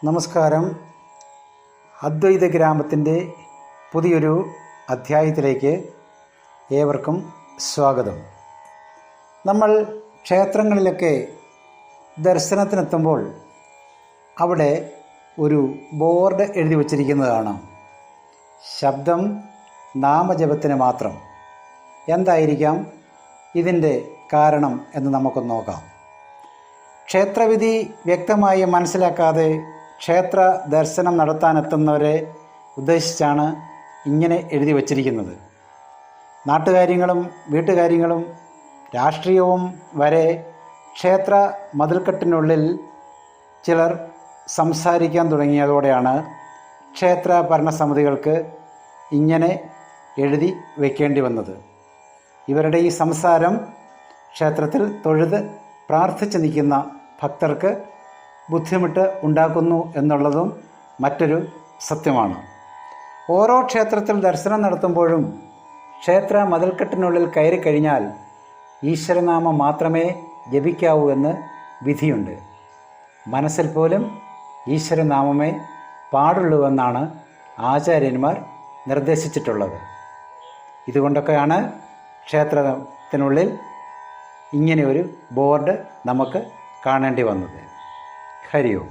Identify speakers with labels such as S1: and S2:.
S1: നമസ്കാരം. അദ്വൈത ഗ്രാമത്തിൻ്റെ പുതിയൊരു അധ്യായത്തിലേക്ക് ഏവർക്കും സ്വാഗതം. നമ്മൾ ക്ഷേത്രങ്ങളിലൊക്കെ ദർശനത്തിനെത്തുമ്പോൾ അവിടെ ഒരു ബോർഡ് എഴുതി വച്ചിരിക്കുന്നത് ശബ്ദം നാമജപത്തിന് മാത്രം. എന്തായിരിക്കാം ഇതിൻ്റെ കാരണം എന്ന് നമുക്കൊന്ന് നോക്കാം. ക്ഷേത്രവിധി വ്യക്തമായി മനസ്സിലാക്കാതെ ക്ഷേത്ര ദർശനം നടത്താനെത്തുന്നവരെ ഉദ്ദേശിച്ചാണ് ഇങ്ങനെ എഴുതി വച്ചിരിക്കുന്നത്. നാട്ടുകാര്യങ്ങളും വീട്ടുകാര്യങ്ങളും രാഷ്ട്രീയവും വരെ ക്ഷേത്ര മതിൽക്കെട്ടിനുള്ളിൽ ചിലർ സംസാരിക്കാൻ തുടങ്ങിയതോടെയാണ് ക്ഷേത്ര ഭരണസമിതികൾക്ക് ഇങ്ങനെ എഴുതി വയ്ക്കേണ്ടി വന്നത്. ഇവരുടെ ഈ സംസാരം ക്ഷേത്രത്തിൽ തൊഴുത് പ്രാർത്ഥിച്ച് നിൽക്കുന്ന ഭക്തർക്ക് ബുദ്ധിമുട്ട് ഉണ്ടാക്കുന്നു എന്നുള്ളതും മറ്റൊരു സത്യമാണ്. ഓരോ ക്ഷേത്രത്തിൽ ദർശനം നടത്തുമ്പോഴും ക്ഷേത്ര മതിൽക്കെട്ടിനുള്ളിൽ കയറി കഴിഞ്ഞാൽ ഈശ്വരനാമം മാത്രമേ ജപിക്കാവൂ എന്ന് വിധിയുണ്ട്. മനസ്സിൽ പോലും ഈശ്വരനാമമേ പാടുള്ളൂവെന്നാണ് ആചാര്യന്മാർ നിർദ്ദേശിച്ചിട്ടുള്ളത്. ഇതുകൊണ്ടൊക്കെയാണ് ക്ഷേത്രത്തിനുള്ളിൽ ഇങ്ങനെ ഒരു ബോർഡ് നമുക്ക് കാണേണ്ടി വന്നത്. ഹരി ഓം.